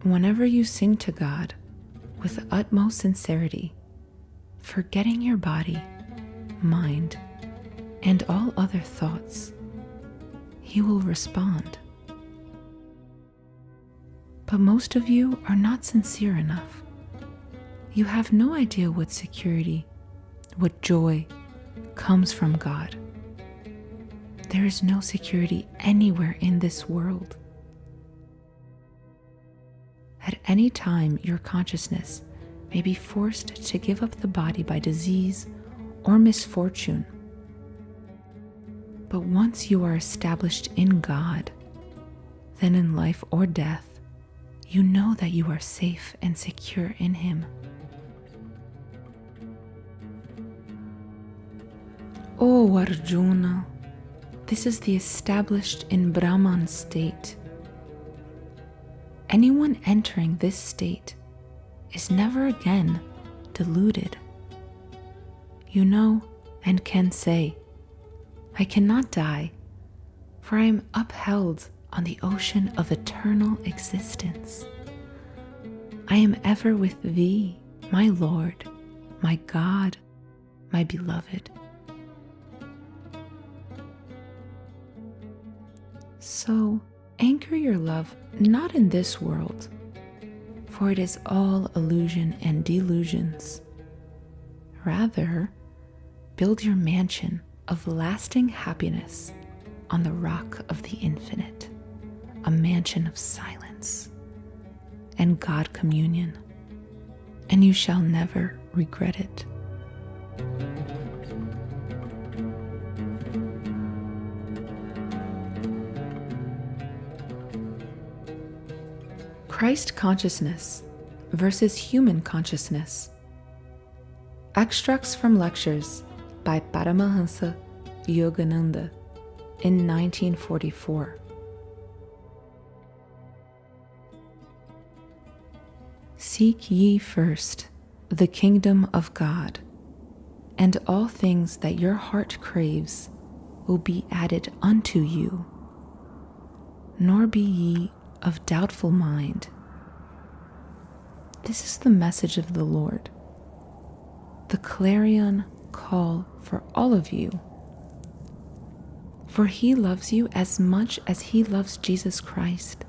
Whenever you sing to God with utmost sincerity, forgetting your body, mind, and all other thoughts, He will respond. But most of you are not sincere enough. You have no idea what security, what joy comes from God. There is no security anywhere in this world. At any time, your consciousness may be forced to give up the body by disease or misfortune. But once you are established in God, then in life or death, you know that you are safe and secure in Him. Oh Arjuna, this is the established in Brahman state. Anyone entering this state is never again deluded. You know and can say, I cannot die, for I am upheld on the ocean of eternal existence. I am ever with Thee, my Lord, my God, my beloved. So anchor your love not in this world, for it is all illusion and delusions. Rather, build your mansion of lasting happiness on the rock of the infinite, a mansion of silence and God communion, and you shall never regret it. Christ consciousness versus human consciousness. Extracts from lectures by Paramahansa Yogananda in 1944. Seek ye first the kingdom of God, and all things that your heart craves will be added unto you. Nor be ye of doubtful mind. This is the message of the Lord, the clarion call for all of you. For He loves you as much as He loves Jesus Christ.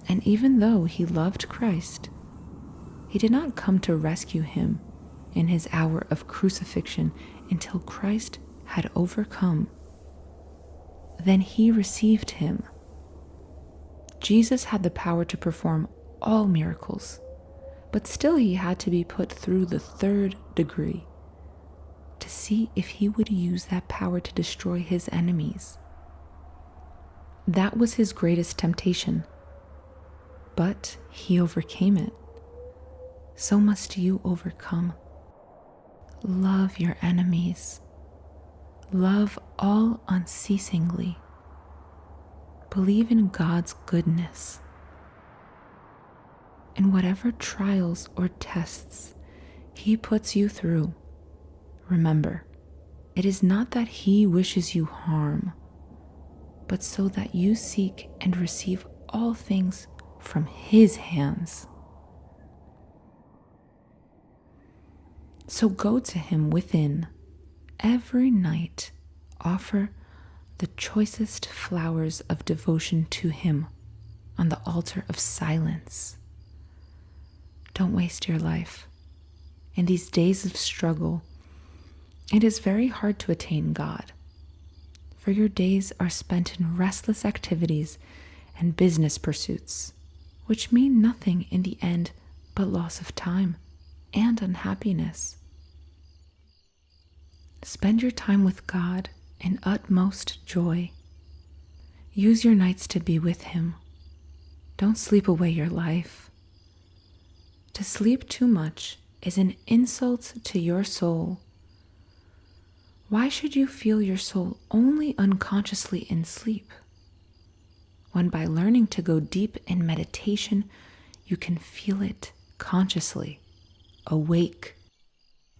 And even though He loved Christ, He did not come to rescue Him in His hour of crucifixion until Christ had overcome. Then He received Him. Jesus had the power to perform all miracles, but still He had to be put through the third degree to see if He would use that power to destroy His enemies. That was His greatest temptation, but He overcame it. So must you overcome. Love your enemies. Love all unceasingly. Believe in God's goodness. In whatever trials or tests He puts you through, remember, it is not that He wishes you harm, but so that you seek and receive all things from His hands. So go to Him within. Every night offer the choicest flowers of devotion to Him on the altar of silence. Don't waste your life. In these days of struggle, it is very hard to attain God, for your days are spent in restless activities and business pursuits, which mean nothing in the end but loss of time and unhappiness. Spend your time with God in utmost joy. Use your nights to be with Him. Don't sleep away your life. To sleep too much is an insult to your soul. Why should you feel your soul only unconsciously in sleep, when by learning to go deep in meditation, you can feel it consciously. Awake.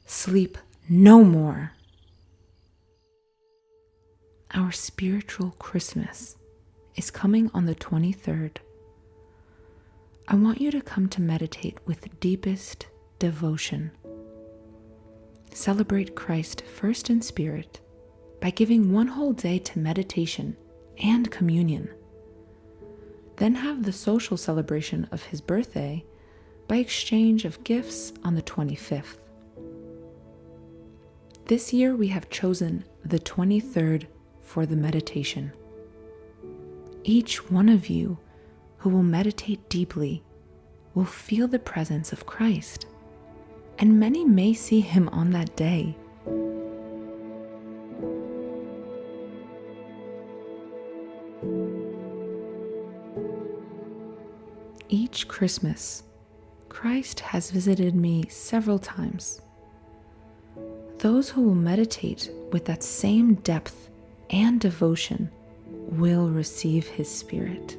Sleep no more. Our spiritual Christmas is coming on the 23rd. I want you to come to meditate with deepest devotion. Celebrate Christ first in spirit by giving one whole day to meditation and communion. Then have the social celebration of his birthday by exchange of gifts on the 25th. This year we have chosen the 23rd for the meditation. Each one of you who will meditate deeply will feel the presence of Christ, and many may see him on that day. Each Christmas, Christ has visited me several times. Those who will meditate with that same depth and devotion will receive his Spirit.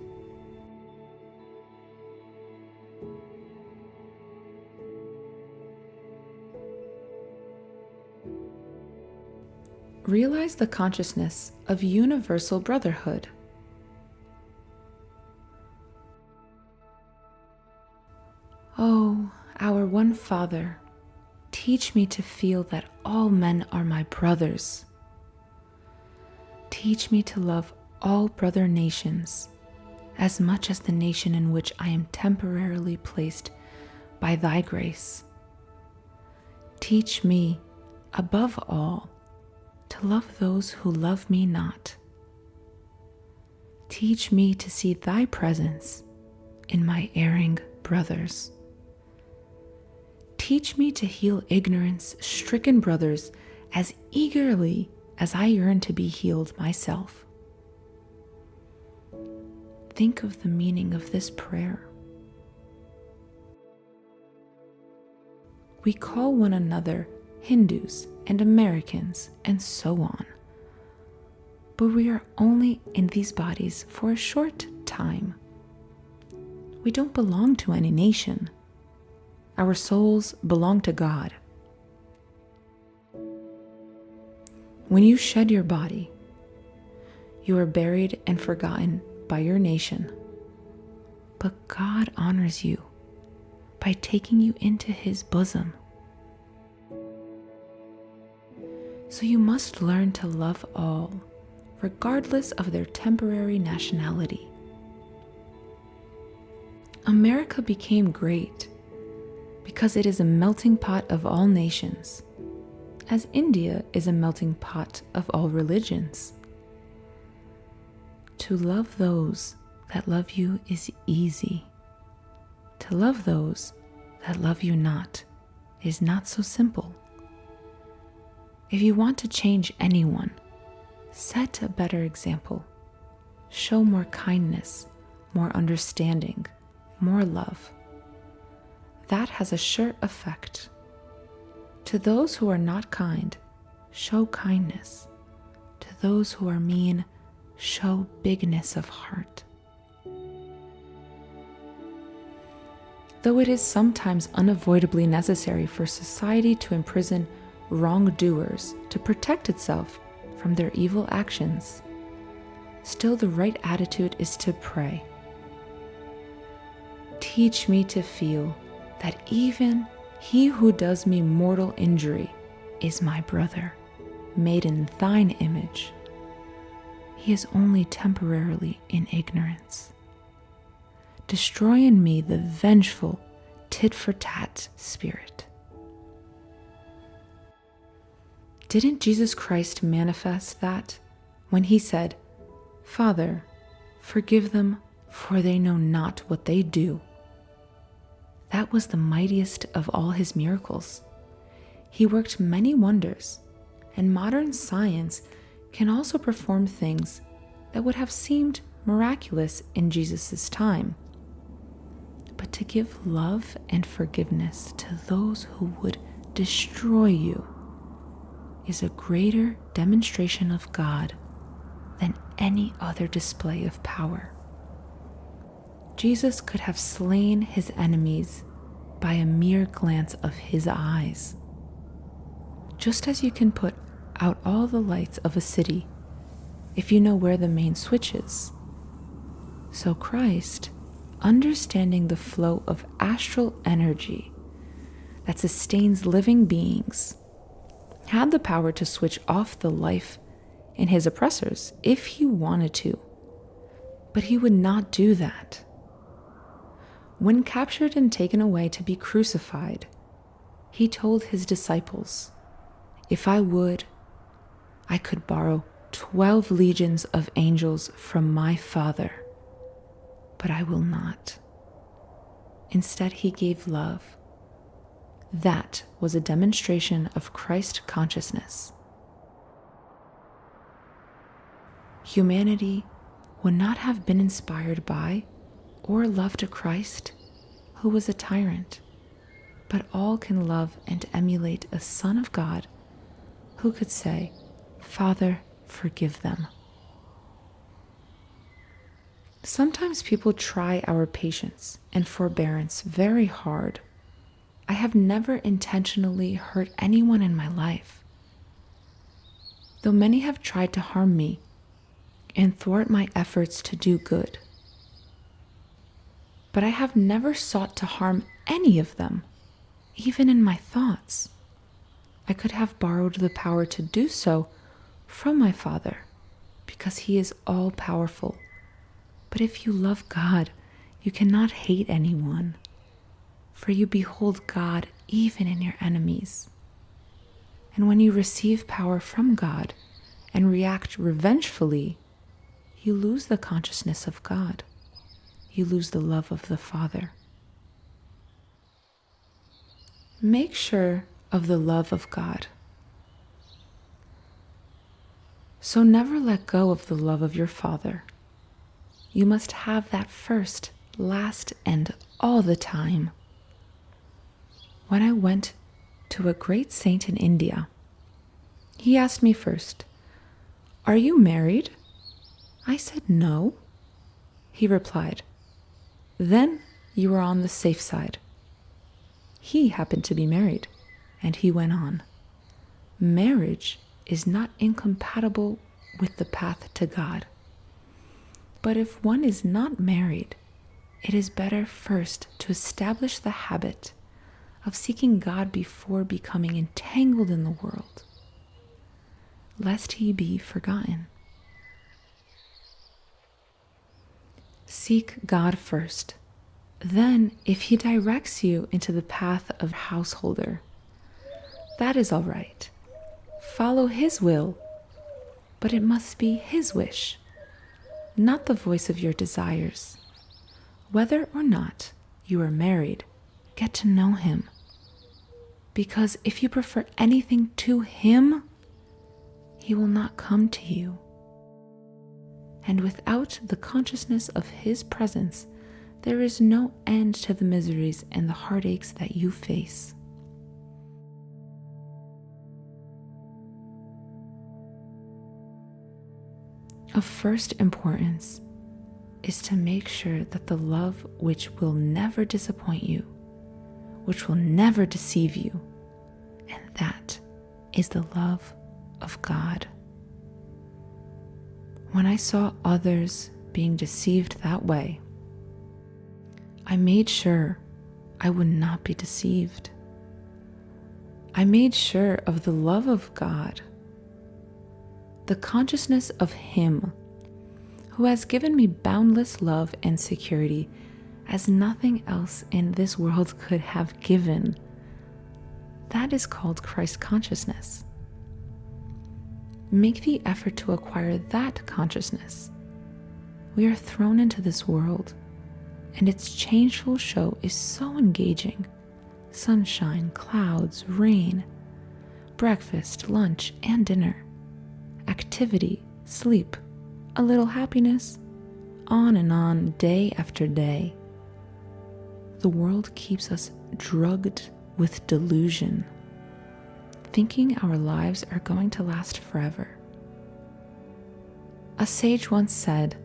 Realize the consciousness of universal brotherhood. Oh, our one Father, teach me to feel that all men are my brothers. Teach me to love all brother nations as much as the nation in which I am temporarily placed by thy grace. Teach me, above all, to love those who love me not. Teach me to see thy presence in my erring brothers. Teach me to heal ignorance-stricken brothers as eagerly as I yearn to be healed myself. Think of the meaning of this prayer. We call one another Hindus and Americans and so on, but we are only in these bodies for a short time. We don't belong to any nation. Our souls belong to God. When you shed your body, you are buried and forgotten by your nation, but God honors you by taking you into his bosom. So you must learn to love all, regardless of their temporary nationality. America became great because it is a melting pot of all nations, as India is a melting pot of all religions. To love those that love you is easy. To love those that love you not is not so simple. If you want to change anyone, set a better example. Show more kindness, more understanding, more love. That has a sure effect. To those who are not kind, show kindness. To those who are mean, show bigness of heart. Though it is sometimes unavoidably necessary for society to imprison wrongdoers to protect itself from their evil actions, still the right attitude is to pray. Teach me to feel that even he who does me mortal injury is my brother, made in thine image. He is only temporarily in ignorance. Destroy in me the vengeful, tit-for-tat spirit. Didn't Jesus Christ manifest that when he said, "Father, forgive them, for they know not what they do"? That was the mightiest of all his miracles. He worked many wonders, and modern science can also perform things that would have seemed miraculous in Jesus' time. But to give love and forgiveness to those who would destroy you is a greater demonstration of God than any other display of power. Jesus could have slain his enemies by a mere glance of his eyes. Just as you can put out all the lights of a city if you know where the main switch is, so Christ, understanding the flow of astral energy that sustains living beings, had the power to switch off the life in his oppressors if he wanted to, but he would not do that. When captured and taken away to be crucified, he told his disciples, "If I would, I could borrow 12 legions of angels from my Father, but I will not." Instead, he gave love. That was a demonstration of Christ consciousness. Humanity would not have been inspired by or loved a Christ who was a tyrant, but all can love and emulate a Son of God who could say, "Father, forgive them." Sometimes people try our patience and forbearance very hard. I have never intentionally hurt anyone in my life, though many have tried to harm me and thwart my efforts to do good. But I have never sought to harm any of them, even in my thoughts. I could have borrowed the power to do so from my Father, because he is all-powerful. But if you love God, you cannot hate anyone, for you behold God even in your enemies. And when you receive power from God and react revengefully, you lose the consciousness of God. You lose the love of the Father. Make sure of the love of God. So never let go of the love of your Father. You must have that first, last, and all the time. When I went to a great saint in India, he asked me first, "Are you married?" I said, "No." He replied, "Then you are on the safe side." He happened to be married, and he went on, "Marriage is not incompatible with the path to God. But if one is not married, it is better first to establish the habit of seeking God before becoming entangled in the world, lest he be forgotten." Seek God first. Then, if he directs you into the path of householder, that is all right. Follow his will, but it must be his wish, not the voice of your desires. Whether or not you are married, get to know him. Because if you prefer anything to him, he will not come to you. And without the consciousness of his presence, there is no end to the miseries and the heartaches that you face. Of first importance is to make sure that the love which will never disappoint you, which will never deceive you, and that is the love of God. When I saw others being deceived that way, I made sure I would not be deceived. I made sure of the love of God, the consciousness of him who has given me boundless love and security as nothing else in this world could have given. That is called Christ consciousness. Make the effort to acquire that consciousness. We are thrown into this world, and its changeful show is so engaging. Sunshine, clouds, rain, breakfast, lunch, and dinner, activity, sleep, a little happiness, on and on, day after day. The world keeps us drugged with delusion, thinking our lives are going to last forever. A sage once said,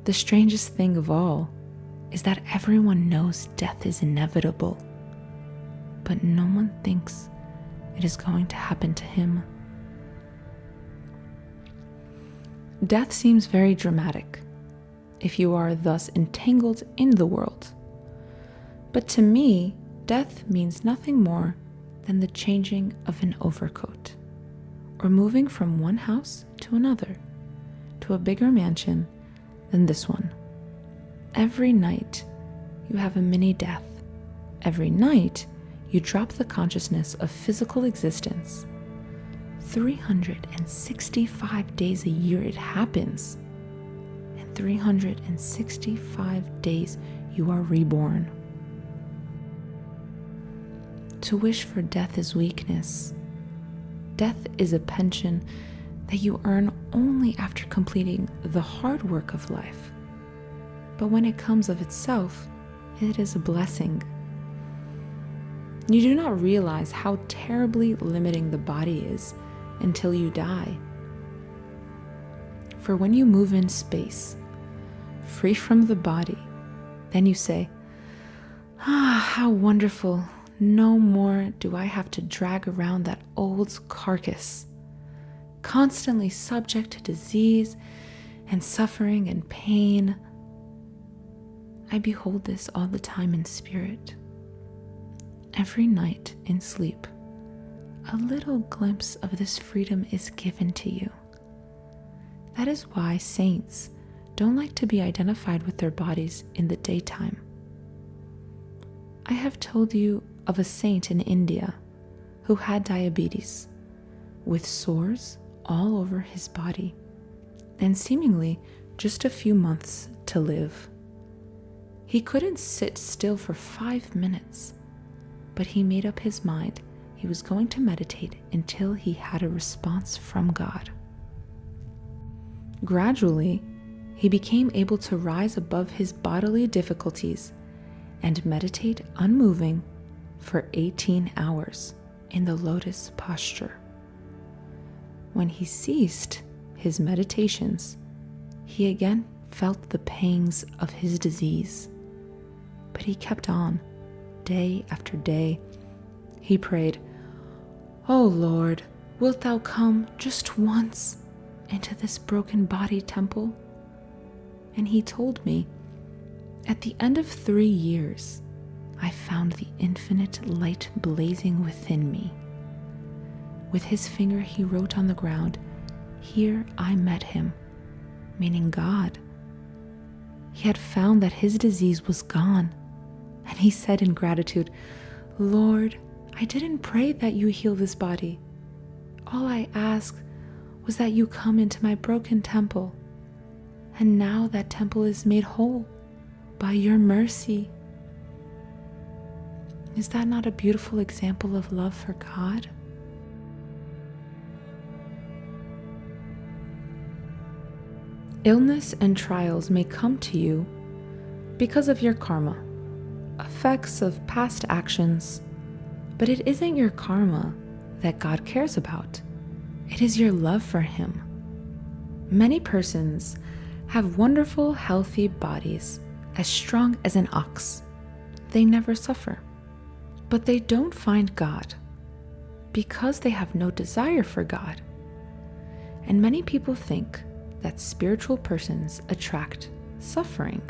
"The strangest thing of all is that everyone knows death is inevitable, but no one thinks it is going to happen to him. Death seems very dramatic if you are thus entangled in the world. But to me, death means nothing more than the changing of an overcoat, or moving from one house to another, to a bigger mansion than this one. Every night, you have a mini death. Every night, you drop the consciousness of physical existence. 365 days a year it happens. And 365 days you are reborn. To wish for death is weakness. Death is a pension that you earn only after completing the hard work of life. But when it comes of itself, it is a blessing. You do not realize how terribly limiting the body is until you die. For when you move in space, free from the body, then you say, how wonderful. No more do I have to drag around that old carcass, constantly subject to disease and suffering and pain. I behold this all the time in spirit. Every night in sleep, a little glimpse of this freedom is given to you. That is why saints don't like to be identified with their bodies in the daytime. I have told you of a saint in India who had diabetes, with sores all over his body, and seemingly just a few months to live. He couldn't sit still for 5 minutes, but he made up his mind he was going to meditate until he had a response from God. Gradually, he became able to rise above his bodily difficulties and meditate unmoving for 18 hours in the lotus posture. When he ceased his meditations, he again felt the pangs of his disease. But he kept on, day after day. He prayed, "O Lord, wilt thou come just once into this broken body temple?" And he told me, at the end of 3 years, I found the infinite light blazing within me. With his finger he wrote on the ground, "Here I met him," meaning God. He had found that his disease was gone, and he said in gratitude, "Lord, I didn't pray that you heal this body. All I asked was that you come into my broken temple, and now that temple is made whole by your mercy." Is that not a beautiful example of love for God? Illness and trials may come to you because of your karma, effects of past actions, but it isn't your karma that God cares about. It is your love for Him. Many persons have wonderful, healthy bodies, as strong as an ox. They never suffer, but they don't find God because they have no desire for God. And many people think that spiritual persons attract suffering.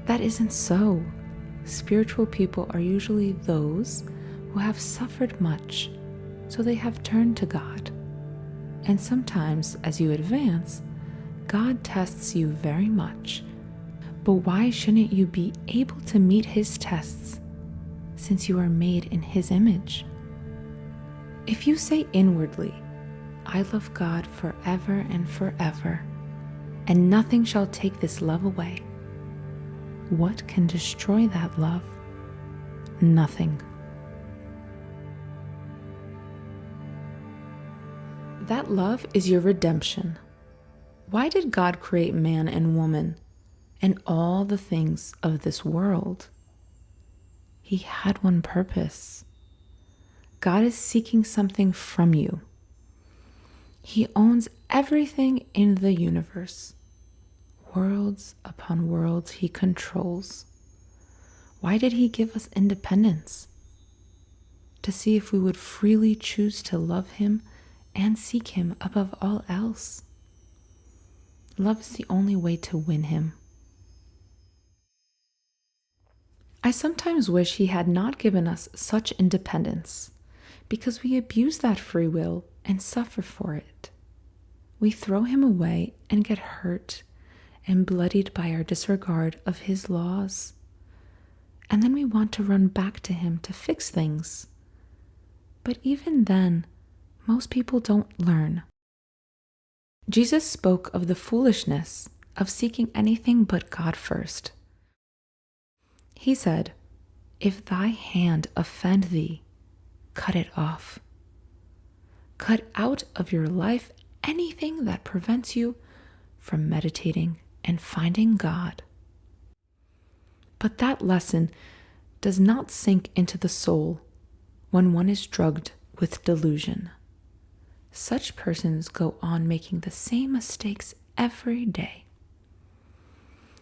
That isn't so. Spiritual people are usually those who have suffered much, so they have turned to God. And sometimes, as you advance, God tests you very much. But why shouldn't you be able to meet His tests, since you are made in His image? If you say inwardly, "I love God forever and forever, and nothing shall take this love away," what can destroy that love? Nothing. That love is your redemption. Why did God create man and woman and all the things of this world? He had one purpose. God is seeking something from you. He owns everything in the universe. Worlds upon worlds he controls. Why did he give us independence? To see if we would freely choose to love him and seek him above all else. Love is the only way to win him. I sometimes wish he had not given us such independence, because we abuse that free will and suffer for it. We throw him away and get hurt and bloodied by our disregard of his laws. And then we want to run back to him to fix things. But even then, most people don't learn. Jesus spoke of the foolishness of seeking anything but God first. He said, "If thy hand offend thee, cut it off. Cut out of your life anything that prevents you from meditating and finding God." But that lesson does not sink into the soul when one is drugged with delusion. Such persons go on making the same mistakes every day.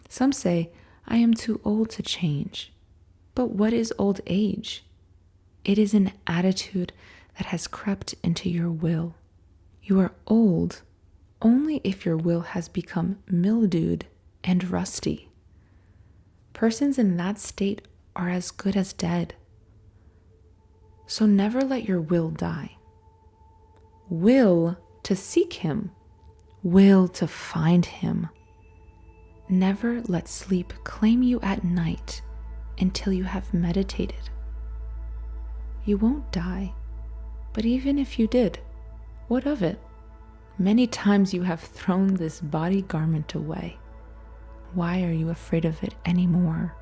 Some say, "I am too old to change." But what is old age? It is an attitude that has crept into your will. You are old only if your will has become mildewed and rusty. Persons in that state are as good as dead. So never let your will die. Will to seek him. Will to find him. Never let sleep claim you at night until you have meditated. You won't die, but even if you did, what of it? Many times you have thrown this body garment away. Why are you afraid of it anymore?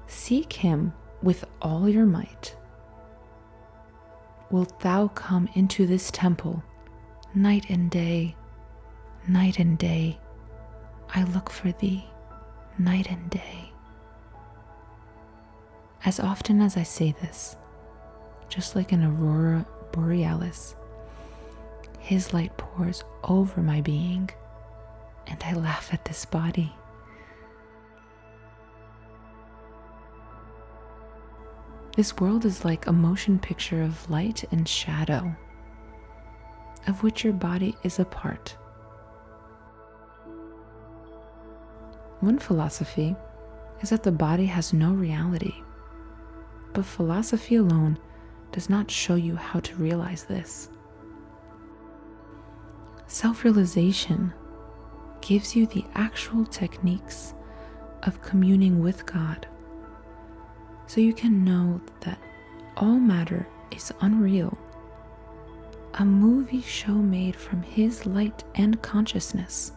Seek him with all your might. Wilt thou come into this temple night and day, night and day? I look for thee night and day. As often as I say this, just like an aurora borealis, his light pours over my being, and I laugh at this body. This world is like a motion picture of light and shadow, of which your body is a part. One philosophy is that the body has no reality, but philosophy alone does not show you how to realize this. Self-realization gives you the actual techniques of communing with God, so you can know that all matter is unreal, a movie show made from his light and consciousness.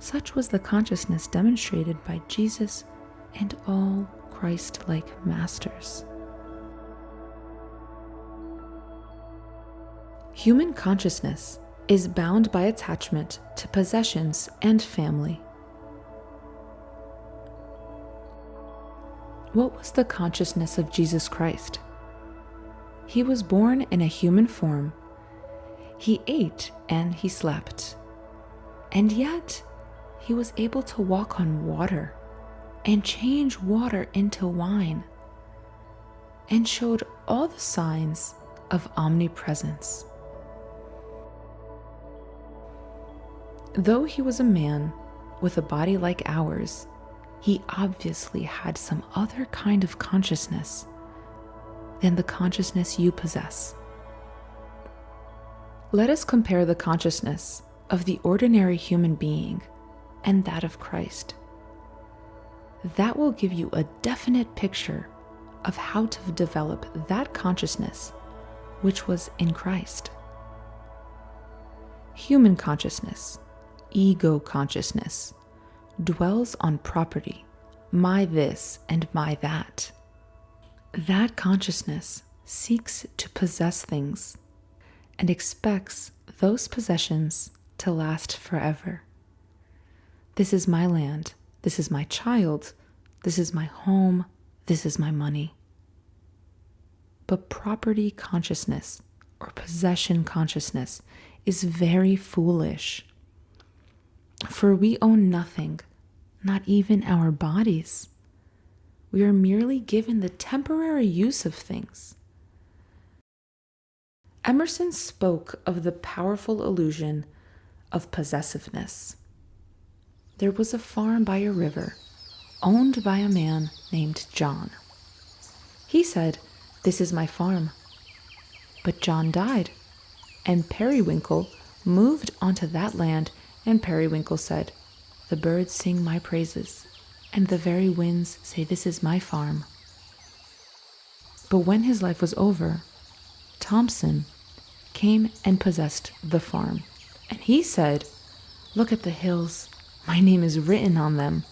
Such was the consciousness demonstrated by Jesus and all Christ-like masters. Human consciousness is bound by attachment to possessions and family. What was the consciousness of Jesus Christ? He was born in a human form. He ate and he slept. And yet, he was able to walk on water and change water into wine, and showed all the signs of omnipresence. Though he was a man with a body like ours, he obviously had some other kind of consciousness than the consciousness you possess. Let us compare the consciousness of the ordinary human being and that of Christ. That will give you a definite picture of how to develop that consciousness which was in Christ. Human consciousness, ego consciousness, dwells on property, my this and my that. That consciousness seeks to possess things and expects those possessions to last forever. This is my land, this is my child, this is my home, this is my money. But property consciousness or possession consciousness is very foolish. For we own nothing, not even our bodies. We are merely given the temporary use of things. Emerson spoke of the powerful illusion of possessiveness. There was a farm by a river, owned by a man named John. He said, "This is my farm." But John died, and Periwinkle moved onto that land, and Periwinkle said, "The birds sing my praises, and the very winds say this is my farm." But when his life was over, Thompson came and possessed the farm, and he said, "Look at the hills. My name is written on them.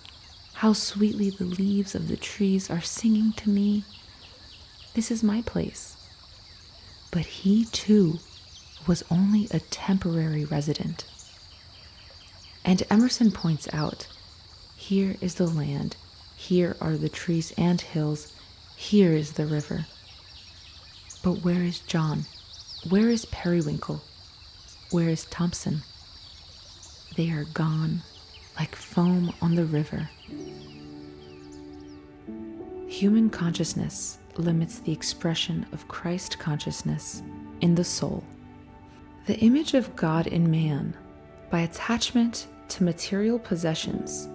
How sweetly the leaves of the trees are singing to me. This is my place." But he too was only a temporary resident. And Emerson points out, here is the land, here are the trees and hills, here is the river. But where is John? Where is Periwinkle? Where is Thompson? They are gone, like foam on the river. Human consciousness limits the expression of Christ consciousness in the soul. The image of God in man, by attachment to material possessions.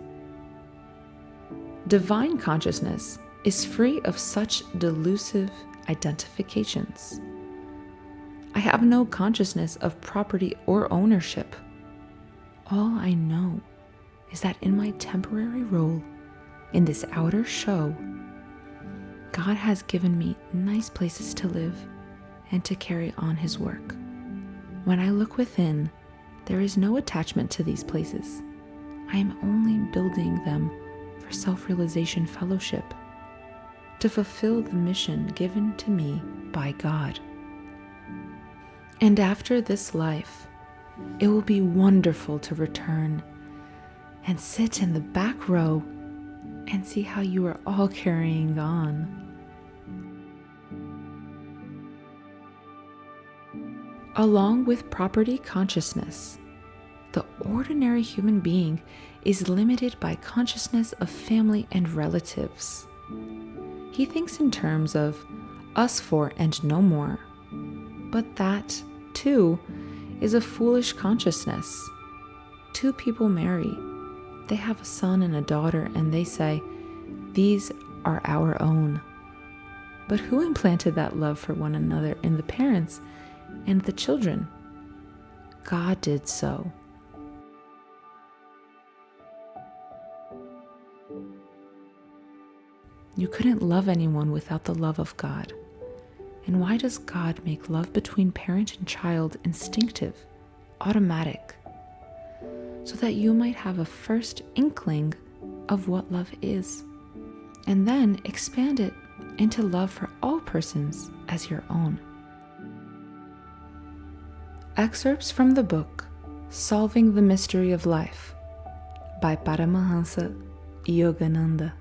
Divine consciousness is free of such delusive identifications. I have no consciousness of property or ownership. All I know is that in my temporary role in this outer show, God has given me nice places to live and to carry on His work. When I look within, there is no attachment to these places. I am only building them for self-realization fellowship, to fulfill the mission given to me by God. And after this life, it will be wonderful to return and sit in the back row and see how you are all carrying on. Along with property consciousness, the ordinary human being is limited by consciousness of family and relatives. He thinks in terms of us four and no more. But that, too, is a foolish consciousness. Two people marry. They have a son and a daughter, and they say, "These are our own." But who implanted that love for one another in the parents and the children? God did so. You couldn't love anyone without the love of God. And why does God make love between parent and child instinctive, automatic? So that you might have a first inkling of what love is, and then expand it into love for all persons as your own. Excerpts from the book Solving the Mystery of Life by Paramahansa Yogananda.